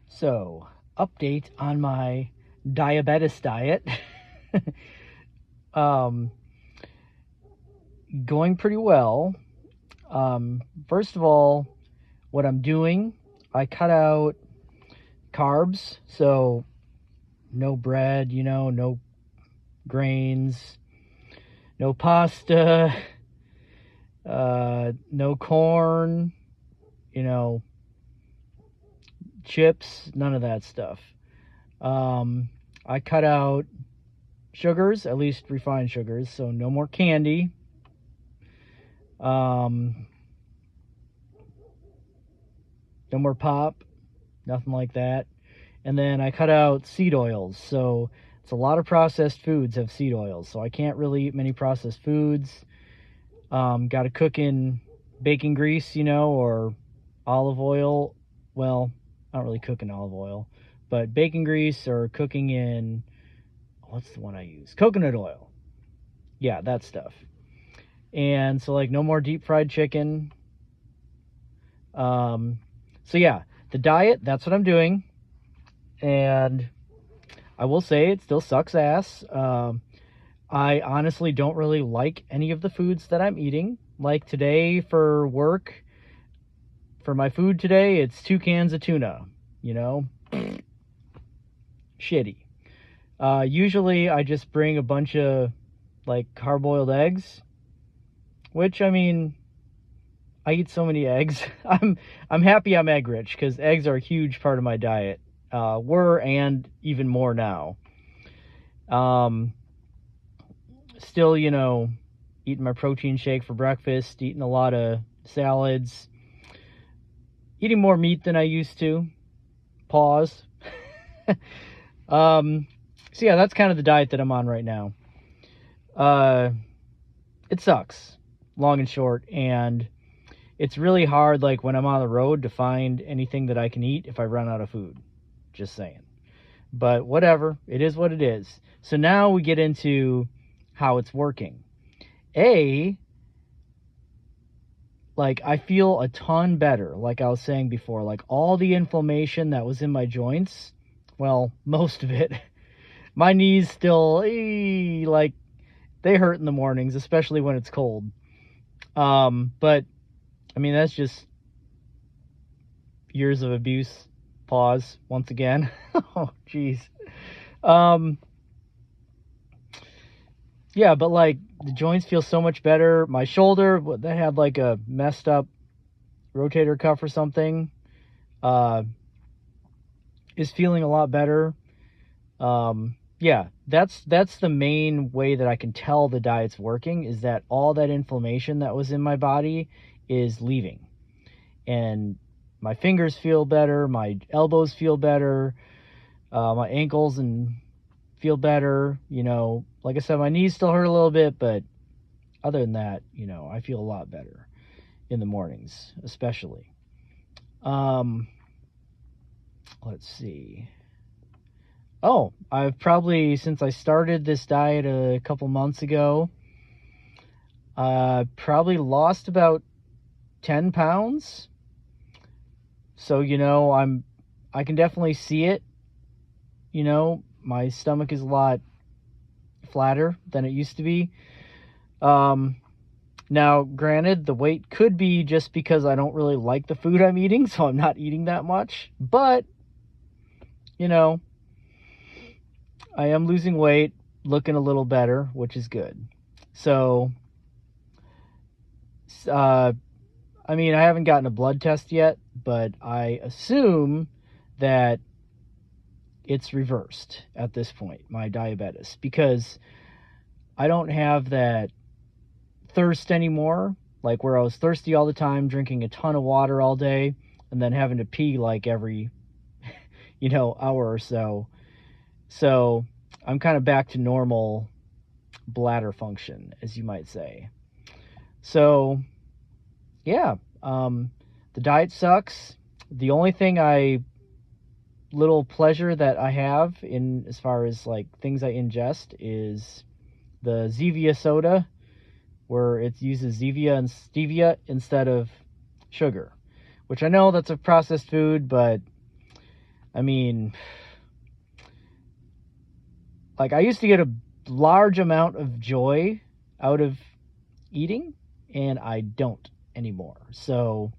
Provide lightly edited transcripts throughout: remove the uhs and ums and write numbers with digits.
So, update on my diabetes diet. um, Going pretty well. First of all, what I'm doing, I cut out carbs, so no bread, no grains, no pasta, no corn, you know, chips, none of that stuff. I cut out sugars, at least refined sugars, so no more candy. No more pop, nothing like that. And then I cut out seed oils. So it's a lot of processed foods have seed oils. So I can't really eat many processed foods. Got to cook in bacon grease, or olive oil. Well, I don't really cook in olive oil, but bacon grease or cooking in, what's the one I use? Coconut oil. Yeah, that stuff. And so, like, no more deep fried chicken. So yeah, the diet, that's what I'm doing. And I will say it still sucks ass. I honestly don't really like any of the foods that I'm eating. Like today for work, for my food today, it's 2 cans of tuna, shitty. Usually I just bring a bunch of like hard-boiled eggs, which, I mean, I eat so many eggs. I'm happy I'm egg rich because eggs are a huge part of my diet. Were and even more now. Still, eating my protein shake for breakfast, eating a lot of salads, eating more meat than I used to. Pause. So yeah, that's kind of the diet that I'm on right now. It sucks, long and short, and it's really hard, like, when I'm on the road to find anything that I can eat if I run out of food. Just saying. But whatever, it is what it is. So now we get into how it's working. Like, I feel a ton better, like I was saying before. Like, all the inflammation that was in my joints, well, most of it, my knees still, like, they hurt in the mornings, especially when it's cold. But, I mean, that's just years of abuse. Pause, once again. Oh, jeez. Yeah, but, like, the joints feel so much better. My shoulder, that had, like, a messed up rotator cuff or something, is feeling a lot better. Yeah, that's the main way that I can tell the diet's working, is that all that inflammation that was in my body is leaving. And my fingers feel better, my elbows feel better, my ankles and feel better. Like I said, my knees still hurt a little bit, but other than that, I feel a lot better in the mornings, especially. Let's see. Oh, I've probably, since I started this diet a couple months ago, probably lost about 10 pounds. So, I can definitely see it. My stomach is a lot flatter than it used to be. Now, granted, the weight could be just because I don't really like the food I'm eating, so I'm not eating that much. But, I am losing weight, looking a little better, which is good. So, I mean, I haven't gotten a blood test yet, but I assume that it's reversed at this point, my diabetes, because I don't have that thirst anymore, like where I was thirsty all the time, drinking a ton of water all day, and then having to pee like every, hour or so. So I'm kind of back to normal bladder function, as you might say. So, yeah, the diet sucks. The only little pleasure that I have in as far as like things I ingest is the Zevia soda, where it uses Zevia and stevia instead of sugar, which I know that's a processed food, but I mean, like, I used to get a large amount of joy out of eating, and I don't anymore. So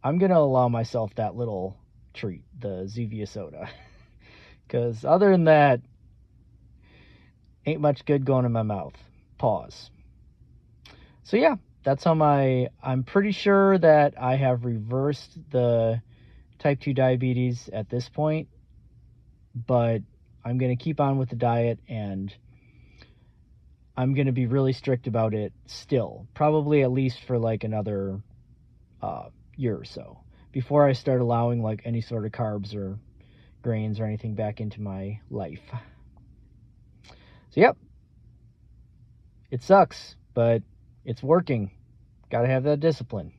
I'm going to allow myself that little treat, the Zevia soda. Because other than that, ain't much good going in my mouth. Pause. So yeah, that's how I'm pretty sure that I have reversed the type 2 diabetes at this point, but I'm going to keep on with the diet, and I'm going to be really strict about it still, probably at least for like another year or so, before I start allowing like any sort of carbs or grains or anything back into my life. So yep, it sucks, but it's working. Gotta have that discipline.